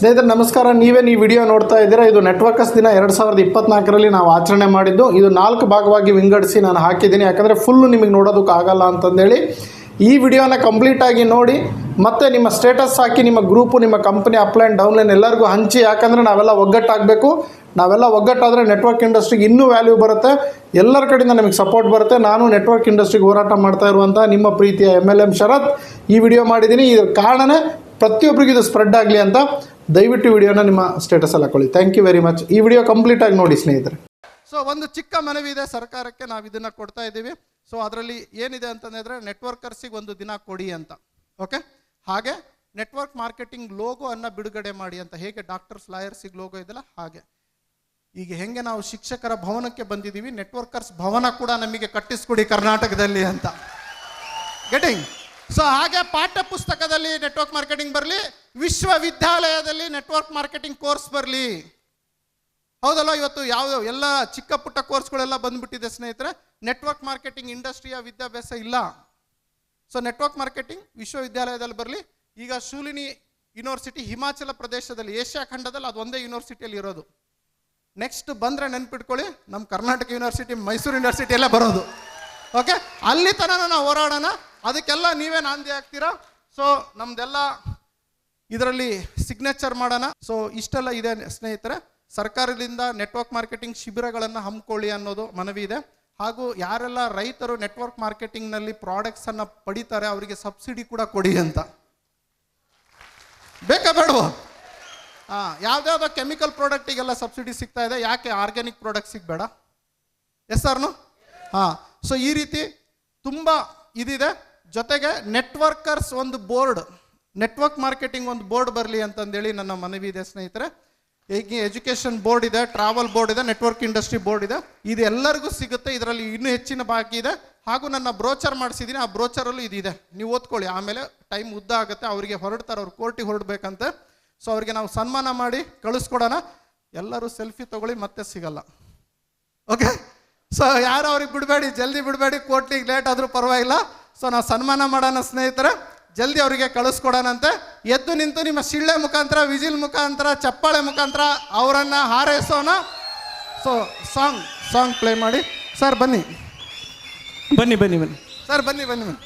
ಸ್ನೇಹಿತರೆ ನಮಸ್ಕಾರ. ನೀವೇನು ಈ ವಿಡಿಯೋ ನೋಡ್ತಾ ಇದ್ದೀರಾ, ಇದು ನೆಟ್ವರ್ಕರ್ಸ್ ದಿನ 2024ರಲ್ಲಿ ನಾವು ಆಚರಣೆ ಮಾಡಿದ್ದು. ಇದು 4 ಭಾಗವಾಗಿ ವಿಂಗಡಿಸಿ ನಾನು ಹಾಕಿದ್ದೀನಿ, ಯಾಕಂದರೆ ಫುಲ್ಲು ನಿಮಗೆ ನೋಡೋದಕ್ಕಾಗಲ್ಲ ಅಂತಂದೇಳಿ ಈ ವಿಡಿಯೋನ ಕಂಪ್ಲೀಟಾಗಿ ನೋಡಿ ಮತ್ತು ನಿಮ್ಮ ಸ್ಟೇಟಸ್ ಹಾಕಿ ನಿಮ್ಮ ಗ್ರೂಪು, ನಿಮ್ಮ ಕಂಪನಿ ಅಪ್ಲೈನ್ ಡೌನ್ಲೈನ್ ಎಲ್ಲರಿಗೂ ಹಂಚಿ. ಯಾಕಂದರೆ ನಾವೆಲ್ಲ ಒಗ್ಗಟ್ಟಾಗಬೇಕು. ನಾವೆಲ್ಲ ಒಗ್ಗಟ್ಟಾದರೆ ನೆಟ್ವರ್ಕ್ ಇಂಡಸ್ಟ್ರಿಗೆ ಇನ್ನೂ ವ್ಯಾಲ್ಯೂ ಬರುತ್ತೆ, ಎಲ್ಲರ ಕಡೆಯಿಂದ ನಮಗೆ ಸಪೋರ್ಟ್ ಬರುತ್ತೆ. ನಾನು ನೆಟ್ವರ್ಕ್ ಇಂಡಸ್ಟ್ರಿಗೆ ಹೋರಾಟ ಮಾಡ್ತಾ ಇರುವಂಥ ನಿಮ್ಮ ಪ್ರೀತಿಯ MLM ಶರತ್ ಈ ವಿಡಿಯೋ ಮಾಡಿದ್ದೀನಿ. ಇದರ ಕಾರಣನೇ ಪ್ರತಿಯೊಬ್ಬರಿಗೂ ಇದು ಸ್ಪ್ರೆಡ್ ಆಗಲಿ ಅಂತ. ದಯವಿಟ್ಟು ವಿಡಿಯೋನ ನಿಮ್ಮ ಸ್ಟೇಟಸಲ್ಲಿ ಹಾಕೊಳ್ಳಿ. Thank you very much. ಈ ವಿಡಿಯೋ ಕಂಪ್ಲೀಟಾಗಿ ನೋಡಿ ಸ್ನೇಹಿತರೆ. ಸೊ ಒಂದು ಚಿಕ್ಕ ಮನವಿ ಇದೆ ಸರ್ಕಾರಕ್ಕೆ, ನಾವು ಇದನ್ನು ಕೊಡ್ತಾ ಇದ್ದೀವಿ. ಸೊ ಅದರಲ್ಲಿ ಏನಿದೆ ಅಂತಂದರೆ ನೆಟ್ವರ್ಕರ್ಸಿಗೆ ಒಂದು ದಿನ ಕೊಡಿ ಅಂತ. ಓಕೆ, ಹಾಗೆ ನೆಟ್ವರ್ಕ್ ಮಾರ್ಕೆಟಿಂಗ್ ಲೋಗೋ ಅನ್ನು ಬಿಡುಗಡೆ ಮಾಡಿ ಅಂತ. ಹೇಗೆ ಡಾಕ್ಟರ್ಸ್ ಲಾಯರ್ಸಿಗೆ ಲೋಗೋ ಇದೆಯಲ್ಲ ಹಾಗೆ ಈಗ ಹೆಂಗೆ ನಾವು ಶಿಕ್ಷಕರ ಭವನಕ್ಕೆ ಬಂದಿದ್ದೀವಿ, ನೆಟ್ವರ್ಕರ್ಸ್ ಭವನ ಕೂಡ ನಮಗೆ ಕಟ್ಟಿಸ್ಕೊಡಿ ಕರ್ನಾಟಕದಲ್ಲಿ ಅಂತ. ಗೆಟಿಂಗ್ ಸೊ ಹಾಗೆ ಪಾಠ್ಯ ಪುಸ್ತಕದಲ್ಲಿ ನೆಟ್ವರ್ಕ್ ಮಾರ್ಕೆಟಿಂಗ್ ಬರಲಿ, ವಿಶ್ವವಿದ್ಯಾಲಯದಲ್ಲಿ ನೆಟ್ವರ್ಕ್ ಮಾರ್ಕೆಟಿಂಗ್ ಕೋರ್ಸ್ ಬರಲಿ. ಹೌದಲ್ಲ, ಇವತ್ತು ಯಾವ ಎಲ್ಲ ಚಿಕ್ಕ ಪುಟ್ಟ ಕೋರ್ಸ್ಗಳೆಲ್ಲ ಬಂದ್ಬಿಟ್ಟಿದೆ ಸ್ನೇಹಿತರೆ. ನೆಟ್ವರ್ಕ್ ಮಾರ್ಕೆಟಿಂಗ್ ಇಂಡಸ್ಟ್ರಿಯ ವಿದ್ಯಾಭ್ಯಾಸ ಇಲ್ಲ. ಸೊ ನೆಟ್ವರ್ಕ್ ಮಾರ್ಕೆಟಿಂಗ್ ವಿಶ್ವವಿದ್ಯಾಲಯದಲ್ಲಿ ಬರಲಿ. ಈಗ ಶೂಲಿನಿ ಯೂನಿವರ್ಸಿಟಿ ಹಿಮಾಚಲ ಪ್ರದೇಶದಲ್ಲಿ, ಏಷ್ಯಾ ಖಂಡದಲ್ಲಿ ಅದು ಒಂದೇ ಯೂನಿವರ್ಸಿಟಿಯಲ್ಲಿ ಇರೋದು. ನೆಕ್ಸ್ಟ್ ಬಂದರೆ ನೆನ್ಪಿಟ್ಕೊಳ್ಳಿ, ನಮ್ಮ ಕರ್ನಾಟಕ ಯೂನಿವರ್ಸಿಟಿ, ಮೈಸೂರು ಯೂನಿವರ್ಸಿಟಿ ಎಲ್ಲ ಬರೋದು. ಓಕೆ, ಅಲ್ಲಿ ತನಕ ನಾವು ಹೋರಾಡೋಣ. ಅದಕ್ಕೆಲ್ಲ ನೀವೇ ನಾಂದಿ ಆಗ್ತೀರಾ. ಸೊ ನಮ್ದೆಲ್ಲ ಇದರಲ್ಲಿ ಸಿಗ್ನೇಚರ್ ಮಾಡೋಣ. ಸೊ ಇಷ್ಟೆಲ್ಲ ಇದೆ ಸ್ನೇಹಿತರೆ. ಸರ್ಕಾರದಿಂದ ನೆಟ್ವರ್ಕ್ ಮಾರ್ಕೆಟಿಂಗ್ ಶಿಬಿರಗಳನ್ನು ಹಮ್ಮಿಕೊಳ್ಳಿ ಅನ್ನೋದು ಮನವಿ ಇದೆ. ಹಾಗೂ ಯಾರೆಲ್ಲ ರೈತರು ನೆಟ್ವರ್ಕ್ ಮಾರ್ಕೆಟಿಂಗ್ನಲ್ಲಿ ಪ್ರಾಡಕ್ಟ್ಸನ್ನು ಪಡಿತಾರೆ ಅವರಿಗೆ ಸಬ್ಸಿಡಿ ಕೂಡ ಕೊಡಿ ಅಂತ. ಬೇಕಾ ಬೇಡವೋ? ಯಾವುದ್ಯಾವುದೋ ಕೆಮಿಕಲ್ ಪ್ರಾಡಕ್ಟಿಗೆಲ್ಲ ಸಬ್ಸಿಡಿ ಸಿಗ್ತಾ ಇದೆ, ಯಾಕೆ ಆರ್ಗ್ಯಾನಿಕ್ ಪ್ರಾಡಕ್ಟ್ ಸಿಗಬೇಡ? ಎಸ್ ಸರ್ನು? ಸೊ ಈ ರೀತಿ ತುಂಬ ಇದಿದೆ. ಜೊತೆಗೆ ನೆಟ್ವರ್ಕರ್ಸ್ ಒಂದು ಬೋರ್ಡ್, ನೆಟ್ವರ್ಕ್ ಮಾರ್ಕೆಟಿಂಗ್ ಒಂದು ಬೋರ್ಡ್ ಬರಲಿ ಅಂತಂದೇಳಿ ನನ್ನ ಮನವಿ ಇದೆ ಸ್ನೇಹಿತರೆ. ಈಗ ಎಜುಕೇಷನ್ ಬೋರ್ಡ್ ಇದೆ, ಟ್ರಾವೆಲ್ ಬೋರ್ಡ್ ಇದೆ, ನೆಟ್ವರ್ಕ್ ಇಂಡಸ್ಟ್ರಿ ಬೋರ್ಡ್ ಇದೆ. ಇದು ಎಲ್ಲರಿಗೂ ಸಿಗುತ್ತೆ. ಇದರಲ್ಲಿ ಇನ್ನೂ ಹೆಚ್ಚಿನ ಬಾಕಿ ಇದೆ. ಹಾಗೂ ನನ್ನ ಬ್ರೋಚರ್ ಮಾಡಿಸಿದ್ದೀನಿ, ಆ ಬ್ರೋಚರಲ್ಲೂ ಇದಿದೆ, ನೀವು ಓದ್ಕೊಳ್ಳಿ. ಆಮೇಲೆ ಟೈಮ್ ಉದ್ದ ಆಗುತ್ತೆ, ಅವರಿಗೆ ಹೊರಡ್ತಾರೆ, ಅವ್ರು ಕೋರ್ಟಿಗೆ ಹೊರಡ್ಬೇಕಂತೆ. ಸೊ ಅವ್ರಿಗೆ ನಾವು ಸನ್ಮಾನ ಮಾಡಿ ಕಳಿಸ್ಕೊಡೋಣ. ಎಲ್ಲರೂ ಸೆಲ್ಫಿ ತೊಗೊಳ್ಳಿ, ಮತ್ತೆ ಸಿಗಲ್ಲ. ಓಕೆ, ಸೊ ಯಾರು ಅವ್ರಿಗೆ ಬಿಡಬೇಡಿ, ಜಲ್ದಿ ಬಿಡಬೇಡಿ. ಕೋರ್ಟಿಗೆ ಲೇಟ್ ಆದರೂ ಪರವಾಗಿಲ್ಲ. ಸೊ ನಾವು ಸನ್ಮಾನ ಮಾಡೋಣ ಸ್ನೇಹಿತರೆ, ಜಲ್ದಿ ಅವರಿಗೆ ಕಳಿಸ್ಕೊಡೋಣಂತೆ. ಎದ್ದು ನಿಂತು ನಿಮ್ಮ ಶಿಳ್ಳೆ ಮುಖಾಂತರ, ವಿಜಿಲ್ ಮುಖಾಂತರ, ಚಪ್ಪಾಳೆ ಮುಖಾಂತರ ಅವರನ್ನು ಹಾರೈಸೋಣ. ಸೊ ಸಾಂಗ್ ಪ್ಲೇ ಮಾಡಿ. ಸರ್ ಬನ್ನಿ ಬನ್ನಿ ಬನ್ನಿ ಬನ್ನಿ ಸರ್, ಬನ್ನಿ ಬನ್ನಿ ಬನ್ನಿ.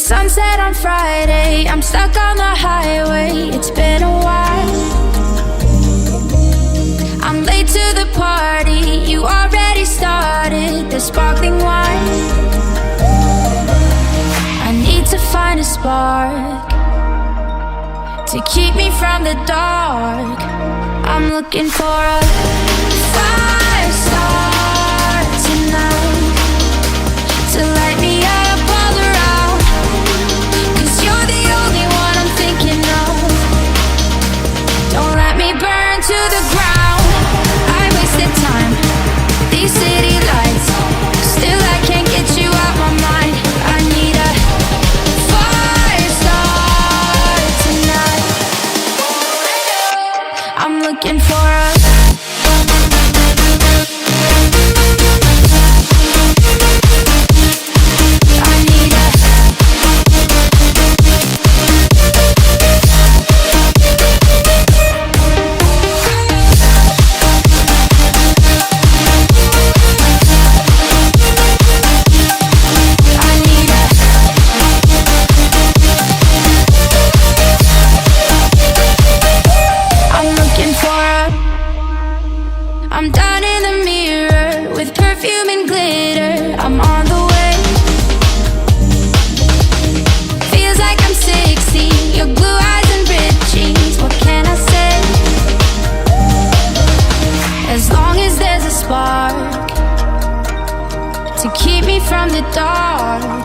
sunset on Friday, I'm stuck on the highway. It's been a while. I'm late to the party, you already started the sparkling wine. I need to find a spark to keep me from the dark. I'm looking for a fire start tonight to light me up all around. 'Cause you're the only one I'm thinking of. Don't let me burn to the ground. I wasted time, these city lights, still I can't get you out my mind. I need a fire start tonight. I'm looking for a I'm down in the mirror with perfume and glitter. I'm on the way. Feels like I'm 16. Your blue eyes and ripped jeans. What can I say? As long as there's a spark to keep me from the dark.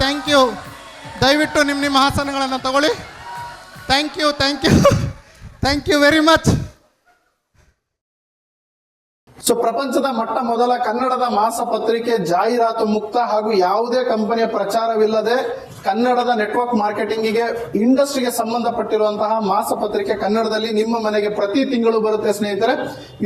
Thank you. ದಯವಿಟ್ಟು ನಿಮ್ಮ ಆಸನಗಳನ್ನು ತಗೊಳ್ಳಿ. Thank you very much. So ಪ್ರಪಂಚದ ಮೊಟ್ಟ ಮೊದಲ ಕನ್ನಡದ ಮಾಸಪತ್ರಿಕೆ ಜಾಹೀರಾತು ಮುಕ್ತ ಹಾಗೂ ಯಾವುದೇ ಕಂಪನಿಯ ಪ್ರಚಾರವಿಲ್ಲದೆ ಕನ್ನಡದ ನೆಟ್ವರ್ಕ್ ಮಾರ್ಕೆಟಿಂಗಿಗೆ ಇಂಡಸ್ಟ್ರಿಗೆ ಸಂಬಂಧಪಟ್ಟಿರುವಂತಹ ಮಾಸಪತ್ರಿಕೆ ಕನ್ನಡದಲ್ಲಿ ನಿಮ್ಮ ಮನೆಗೆ ಪ್ರತಿ ತಿಂಗಳು ಬರುತ್ತೆ ಸ್ನೇಹಿತರೆ.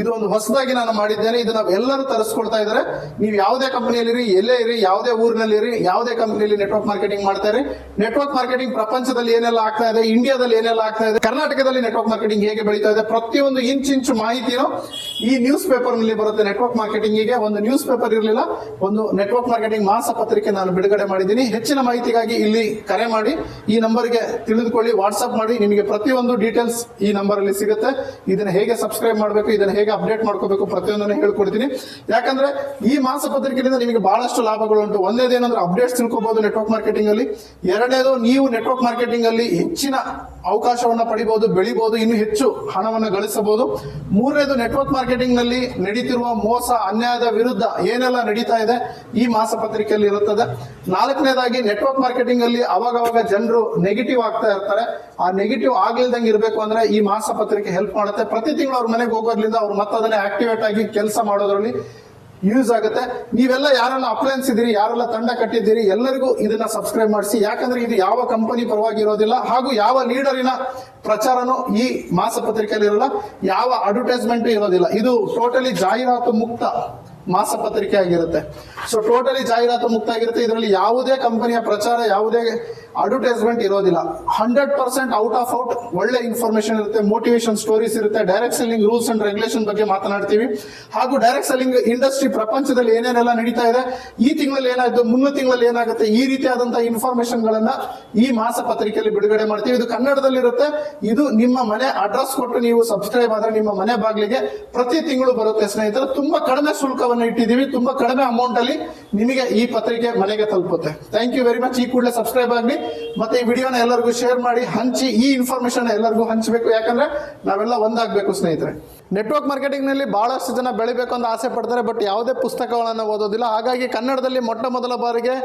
ಇದು ಒಂದು ಹೊಸದಾಗಿ ನಾನು ಮಾಡಿದ್ದೇನೆ. ಇದನ್ನ ಎಲ್ಲರೂ ತರಿಸ್ಕೊಳ್ತಾ ಇದ್ದಾರೆ. ನೀವು ಯಾವುದೇ ಕಂಪನಿಯಲ್ಲಿ ಎಲ್ಲೇ ಇರಿ, ಯಾವುದೇ ಊರಿನಲ್ಲಿ ಇರಿ, ಯಾವುದೇ ಕಂಪನಿಯಲ್ಲಿ ನೆಟ್ವರ್ಕ್ ಮಾರ್ಕೆಟಿಂಗ್ ಮಾಡ್ತಾ ಇರಿ. ನೆಟ್ವರ್ಕ್ ಮಾರ್ಕೆಟಿಂಗ್ ಪ್ರಪಂಚದಲ್ಲಿ ಏನೆಲ್ಲ ಆಗ್ತಾ ಇದೆ, ಇಂಡಿಯಾದಲ್ಲಿ ಏನೆಲ್ಲ ಆಗ್ತಾ ಇದೆ, ಕರ್ನಾಟಕದಲ್ಲಿ ನೆಟ್ವರ್ಕ್ ಮಾರ್ಕೆಟಿಂಗ್ ಹೇಗೆ ಬೆಳೀತಾ ಇದೆ, ಪ್ರತಿಯೊಂದು ಇಂಚು ಮಾಹಿತಿನೂ ಈ ನ್ಯೂಸ್ ಪೇಪರ್ ನಲ್ಲಿ ಬರುತ್ತೆ. ನೆಟ್ವರ್ಕ್ ಮಾರ್ಕೆಟಿಂಗಿಗೆ ಒಂದು ನ್ಯೂಸ್ ಪೇಪರ್ ಇರಲಿಲ್ಲ, ಒಂದು ನೆಟ್ವರ್ಕ್ ಮಾರ್ಕೆಟಿಂಗ್ ಮಾಸಪತ್ರಿಕೆ ನಾನು ಬಿಡುಗಡೆ ಮಾಡಿದ್ದೀನಿ. ಹೆಚ್ಚಿನ ಮಾಹಿತಿಗಾಗಿ ಇಲ್ಲಿ ಕರೆ ಮಾಡಿ ಈ ನಂಬರ್ಗೆ ತಿಳಿದುಕೊಳ್ಳಿ, ವಾಟ್ಸಪ್ ಮಾಡಿ. ನಿಮಗೆ ಪ್ರತಿಯೊಂದು ಡೀಟೇಲ್ಸ್ ಈ ನಂಬರಲ್ಲಿ ಸಿಗುತ್ತೆ. ಇದನ್ನು ಹೇಗೆ ಸಬ್ಸ್ಕ್ರೈಬ್ ಮಾಡಬೇಕು, ಇದನ್ನು ಹೇಗೆ ಅಪ್ಡೇಟ್ ಮಾಡ್ಕೋಬೇಕು, ಪ್ರತಿಯೊಂದನ್ನು ಹೇಳ್ಕೊಡ್ತೀನಿ. ಯಾಕಂದ್ರೆ ಈ ಮಾಸಪತ್ರಿಕೆಯಿಂದ ನಿಮಗೆ ಬಹಳಷ್ಟು ಲಾಭಗಳುಂಟು. ಒಂದೇದೇನಂದ್ರೆ ಅಪ್ಡೇಟ್ಸ್ ತಿಳ್ಕೊಬಹುದು ನೆಟ್ವರ್ಕ್ ಮಾರ್ಕೆಟಿಂಗ್ ಅಲ್ಲಿ. ಎರಡನೇದು, ನೀವು ನೆಟ್ವರ್ಕ್ ಮಾರ್ಕೆಟಿಂಗ್ ಅಲ್ಲಿ ಹೆಚ್ಚಿನ ಅವಕಾಶವನ್ನ ಪಡಿಬಹುದು, ಬೆಳಿಬಹುದು, ಇನ್ನು ಹೆಚ್ಚು ಹಣವನ್ನು ಗಳಿಸಬಹುದು. ಮೂರನೇದು, ನೆಟ್ವರ್ಕ್ ಮಾರ್ಕೆಟಿಂಗ್ ನಲ್ಲಿ ನಡೀತಿರುವ ಮೋಸ ಅನ್ಯಾಯದ ವಿರುದ್ಧ ಏನೆಲ್ಲ ನಡೀತಾ ಇದೆ ಈ ಮಾಸಪತ್ರಿಕೆಯಲ್ಲಿ ಇರುತ್ತದೆ. ನಾಲ್ಕನೇದಾಗಿ, ನೆಟ್ವರ್ಕ್ ಮಾರ್ಕೆಟಿಂಗ್ ಅಲ್ಲಿ ಅವಾಗವಾಗ ಜನರು ನೆಗೆಟಿವ್ ಆಗ್ತಾ ಇರ್ತಾರೆ. ಆ ನೆಗೆಟಿವ್ ಆಗ್ಲಿಲ್ದಂಗೆ ಇರಬೇಕು ಅಂದ್ರೆ ಈ ಮಾಸಪತ್ರಿಕೆ ಹೆಲ್ಪ್ ಮಾಡುತ್ತೆ. ಪ್ರತಿ ತಿಂಗಳು ಅವ್ರ ಮನೆಗೆ ಹೋಗೋದ್ರಿಂದ ಅವ್ರು ಮತ್ತೆ ಅದನ್ನೇ ಆಕ್ಟಿವೇಟ್ ಆಗಿ ಕೆಲಸ ಮಾಡೋದ್ರಲ್ಲಿ ಯೂಸ್ ಆಗುತ್ತೆ. ನೀವೆಲ್ಲ ಯಾರೆಲ್ಲ ಅಪ್ಲೈನ್ಸ್ ಇದ್ದೀರಿ, ಯಾರೆಲ್ಲ ತಂಡ ಕಟ್ಟಿದ್ದೀರಿ, ಎಲ್ಲರಿಗೂ ಇದನ್ನ ಸಬ್ಸ್ಕ್ರೈಬ್ ಮಾಡಿಸಿ. ಯಾಕಂದ್ರೆ ಇದು ಯಾವ ಕಂಪನಿ ಪರವಾಗಿ ಇರೋದಿಲ್ಲ, ಹಾಗೂ ಯಾವ ಲೀಡರಿನ ಪ್ರಚಾರನೂ ಈ ಮಾಸಪತ್ರಿಕೆಯಲ್ಲಿ ಇರೋಲ್ಲ, ಯಾವ ಅಡ್ವರ್ಟೈಸ್ಮೆಂಟ್ ಇರೋದಿಲ್ಲ. ಇದು ಟೋಟಲಿ ಜಾಹೀರಾತು ಮುಕ್ತ ಮಾಸಪತ್ರಿಕೆ ಆಗಿರುತ್ತೆ. ಸೊ ಟೋಟಲಿ ಜಾಹೀರಾತು ಮುಕ್ತ ಆಗಿರುತ್ತೆ. ಇದರಲ್ಲಿ ಯಾವುದೇ ಕಂಪನಿಯ ಪ್ರಚಾರ, ಯಾವುದೇ ಅಡ್ವರ್ಟೈಸ್ಮೆಂಟ್ ಇರೋದಿಲ್ಲ. 100% ಔಟ್ ಆಫ್ ಔಟ್ ಒಳ್ಳೆ ಇನ್ಫಾರ್ಮೇಶನ್ ಇರುತ್ತೆ, ಮೋಟಿವೇಶನ್ ಸ್ಟೋರೀಸ್ ಇರುತ್ತೆ, direct selling rules and regulation ಬಗ್ಗೆ ಮಾತನಾಡ್ತೀವಿ. ಹಾಗೂ ಡೈರೆಕ್ಟ್ ಸೆಲ್ಲಿಂಗ್ ಇಂಡಸ್ಟ್ರಿ ಪ್ರಪಂಚದಲ್ಲಿ ಏನೇನೆಲ್ಲ ನಡೀತಾ ಇದೆ, ಈ ತಿಂಗಳಲ್ಲಿ ಏನಾಯ್ತು, ಮುಂದಿನ ತಿಂಗಳಲ್ಲಿ ಏನಾಗುತ್ತೆ, ಈ ರೀತಿಯಾದಂತಹ ಇನ್ಫಾರ್ಮೇಶನ್ ಗಳನ್ನ ಈ ಮಾಸಪತ್ರಿಕೆಯಲ್ಲಿ ಬಿಡುಗಡೆ ಮಾಡ್ತೀವಿ. ಇದು ಕನ್ನಡದಲ್ಲಿರುತ್ತೆ. ಇದು ನಿಮ್ಮ ಮನೆ ಅಡ್ರೆಸ್ ಕೊಟ್ಟು ನೀವು ಸಬ್ಸ್ಕ್ರೈಬ್ ಆದ್ರೆ ನಿಮ್ಮ ಮನೆ ಬಾಗಿಲಿಗೆ ಪ್ರತಿ ತಿಂಗಳು ಬರುತ್ತೆ ಸ್ನೇಹಿತರೆ. ತುಂಬಾ ಕಡಿಮೆ ಶುಲ್ಕವನ್ನು ಇಟ್ಟಿದ್ದೀವಿ, ತುಂಬಾ ಕಡಿಮೆ ಅಮೌಂಟ್ ಅಲ್ಲಿ ನಿಮಗೆ ಈ ಪತ್ರಿಕೆ ಮನೆಗೆ ತಲುಪುತ್ತೆ. Thank you very much. ಈ ಕೂಡಲೇ ಸಬ್ಸ್ಕ್ರೈಬ್ ಆಗಲಿ, ಮತ್ತೆ ಈ ವಿಡಿಯೋನ ಎಲ್ಲರಿಗೂ ಶೇರ್ ಮಾಡಿ, ಹಂಚಿ. ಈ ಇನ್ಫಾರ್ಮೇಶನ್ ಎಲ್ಲರಿಗೂ ಹಂಚಬೇಕು, ಯಾಕಂದ್ರೆ ನಾವೆಲ್ಲ ಒಂದಾಗಬೇಕು ಸ್ನೇಹಿತರೆ. ನೆಟ್ವರ್ಕ್ ಮಾರ್ಕೆಟಿಂಗ್ ನಲ್ಲಿ ಬಹಳಷ್ಟು ಜನ ಬೆಳಿಬೇಕು ಅಂತ ಆಸೆ ಪಡ್ತಾರೆ, ಬಟ್ ಯಾವುದೇ ಪುಸ್ತಕಗಳನ್ನು ಓದೋದಿಲ್ಲ. ಹಾಗಾಗಿ ಕನ್ನಡದಲ್ಲಿ ಮೊದಲ ಬಾರಿಗೆ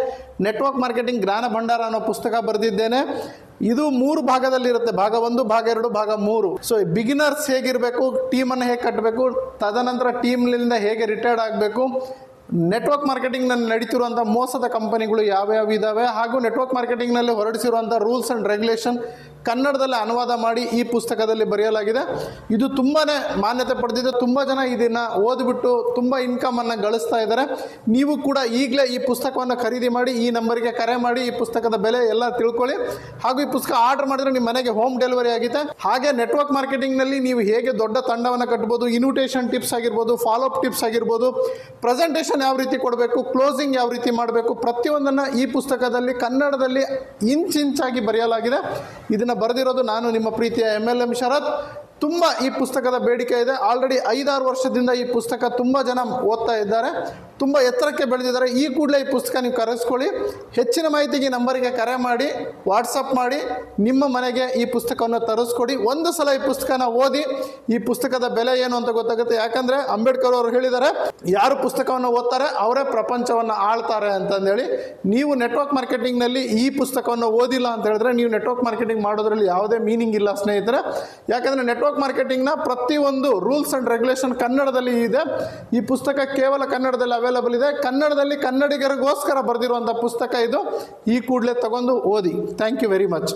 ನೆಟ್ವರ್ಕ್ ಮಾರ್ಕೆಟಿಂಗ್ ಜ್ಞಾನ ಭಂಡಾರ ಅನ್ನೋ ಪುಸ್ತಕ ಬರೆದಿದ್ದೇನೆ. ಇದು 3 ಭಾಗದಲ್ಲಿ ಇರುತ್ತೆ, ಭಾಗ 1, ಭಾಗ 2, ಭಾಗ 3. ಸೊ ಬಿಗಿನರ್ಸ್ ಹೇಗಿರಬೇಕು, ಟೀಮನ್ನು ಹೇಗೆ ಕಟ್ಟಬೇಕು, ತದನಂತರ ಟೀಮ್ನಿಂದ ಹೇಗೆ ರಿಟೈರ್ಡ್ ಆಗಬೇಕು, ನೆಟ್ವರ್ಕ್ ಮಾರ್ಕೆಟಿಂಗ್ ನಲ್ಲಿ ನಡೀತಿರುವಂತಹ ಮೋಸದ ಕಂಪನಿಗಳು ಯಾವ್ಯಾವ ಇದಾವೆ, ಹಾಗೂ ನೆಟ್ವರ್ಕ್ ಮಾರ್ಕೆಟಿಂಗ್ ನಲ್ಲಿ ಹೊರಡಿಸಿರುವಂತಹ ರೂಲ್ಸ್ ಅಂಡ್ ರೆಗ್ಯುಲೇಷನ್ ಕನ್ನಡದಲ್ಲಿ ಅನುವಾದ ಮಾಡಿ ಈ ಪುಸ್ತಕದಲ್ಲಿ ಬರೆಯಲಾಗಿದೆ. ಇದು ತುಂಬಾನೇ ಮಾನ್ಯತೆ ಪಡೆದಿದೆ. ತುಂಬಾ ಜನ ಇದನ್ನ ಓದ್ಬಿಟ್ಟು ತುಂಬಾ ಇನ್ಕಮ್ ಅನ್ನ ಗಳಿಸ್ತಾ ಇದ್ದಾರೆ. ನೀವು ಕೂಡ ಈಗಲೇ ಈ ಪುಸ್ತಕವನ್ನು ಖರೀದಿ ಮಾಡಿ, ಈ ನಂಬರ್ಗೆ ಕರೆ ಮಾಡಿ, ಈ ಪುಸ್ತಕದ ಬೆಲೆ ಎಲ್ಲ ತಿಳ್ಕೊಳ್ಳಿ. ಹಾಗೂ ಈ ಪುಸ್ತಕ ಆರ್ಡರ್ ಮಾಡಿದ್ರೆ ನಿಮ್ಮ ಮನೆಗೆ ಹೋಮ್ ಡೆಲಿವರಿ ಆಗಿದೆ. ಹಾಗೆ ನೆಟ್ವರ್ಕ್ ಮಾರ್ಕೆಟಿಂಗ್ ನಲ್ಲಿ ನೀವು ಹೇಗೆ ದೊಡ್ಡ ತಂಡವನ್ನು ಕಟ್ಟಬಹುದು, ಇನ್ವಿಟೇಷನ್ ಟಿಪ್ಸ್ ಆಗಿರ್ಬೋದು, ಫಾಲೋ ಅಪ್ ಟಿಪ್ಸ್ ಆಗಿರ್ಬೋದು, ಪ್ರೆಸೆಂಟೇಷನ್ ಯಾವ ರೀತಿ ಕೊಡಬೇಕು, ಕ್ಲೋಸಿಂಗ್ ಯಾವ ರೀತಿ ಮಾಡಬೇಕು, ಪ್ರತಿಯೊಂದನ್ನು ಈ ಪುಸ್ತಕದಲ್ಲಿ ಕನ್ನಡದಲ್ಲಿ ಇಂಚಾಗಿ ಬರೆಯಲಾಗಿದೆ. ಇದನ್ನ ಬರೆದಿರೋದು ನಾನು, ನಿಮ್ಮ ಪ್ರೀತಿಯ MLM ಶರತ್. ತುಂಬ ಈ ಪುಸ್ತಕದ ಬೇಡಿಕೆ ಇದೆ. ಆಲ್ರೆಡಿ 5-6 ವರ್ಷದಿಂದ ಈ ಪುಸ್ತಕ ತುಂಬ ಜನ ಓದ್ತಾ ಇದ್ದಾರೆ, ತುಂಬ ಎತ್ತರಕ್ಕೆ ಬೆಳೆದಿದ್ದಾರೆ. ಈ ಕೂಡಲೇ ಈ ಪುಸ್ತಕ ನೀವು ಕರೆಸ್ಕೊಳ್ಳಿ. ಹೆಚ್ಚಿನ ಮಾಹಿತಿಗೆ ನಂಬರಿಗೆ ಕರೆ ಮಾಡಿ, ವಾಟ್ಸಪ್ ಮಾಡಿ, ನಿಮ್ಮ ಮನೆಗೆ ಈ ಪುಸ್ತಕವನ್ನು ತರಿಸ್ಕೊಡಿ. ಒಂದು ಸಲ ಈ ಪುಸ್ತಕನ ಓದಿ ಈ ಪುಸ್ತಕದ ಬೆಲೆ ಏನು ಅಂತ ಗೊತ್ತಾಗುತ್ತೆ. ಯಾಕಂದರೆ ಅಂಬೇಡ್ಕರ್ ಅವರು ಹೇಳಿದ್ದಾರೆ, ಯಾರು ಪುಸ್ತಕವನ್ನು ಓದ್ತಾರೆ ಅವರೇ ಪ್ರಪಂಚವನ್ನು ಆಳ್ತಾರೆ ಅಂತಂದೇಳಿ. ನೀವು ನೆಟ್ವರ್ಕ್ ಮಾರ್ಕೆಟಿಂಗ್ನಲ್ಲಿ ಈ ಪುಸ್ತಕವನ್ನು ಓದಿಲ್ಲ ಅಂತ ಹೇಳಿದ್ರೆ ನೀವು ನೆಟ್ವರ್ಕ್ ಮಾರ್ಕೆಟಿಂಗ್ ಮಾಡೋದ್ರಲ್ಲಿ ಯಾವುದೇ ಮೀನಿಂಗ್ ಇಲ್ಲ ಸ್ನೇಹಿತರೆ. ಯಾಕಂದರೆ ನೆಟ್ವರ್ಕ್ ಮಾರ್ಕೆಟಿಂಗ್ನ ಪ್ರತಿಯೊಂದು ರೂಲ್ಸ್ ಅಂಡ್ ರೆಗ್ಯುಲೇಷನ್ ಕನ್ನಡದಲ್ಲಿ ಇದೆ. ಈ ಪುಸ್ತಕ ಕೇವಲ ಕನ್ನಡದಲ್ಲಿ ಅವೈಲಬಲ್ ಇದೆ. ಕನ್ನಡದಲ್ಲಿ ಕನ್ನಡಿಗರಿಗೋಸ್ಕರ ಬರೆದಿರುವಂಥ ಪುಸ್ತಕ ಇದು. ಈ ಕೂಡಲೇ ತಗೊಂಡು ಓದಿ. Thank you very much.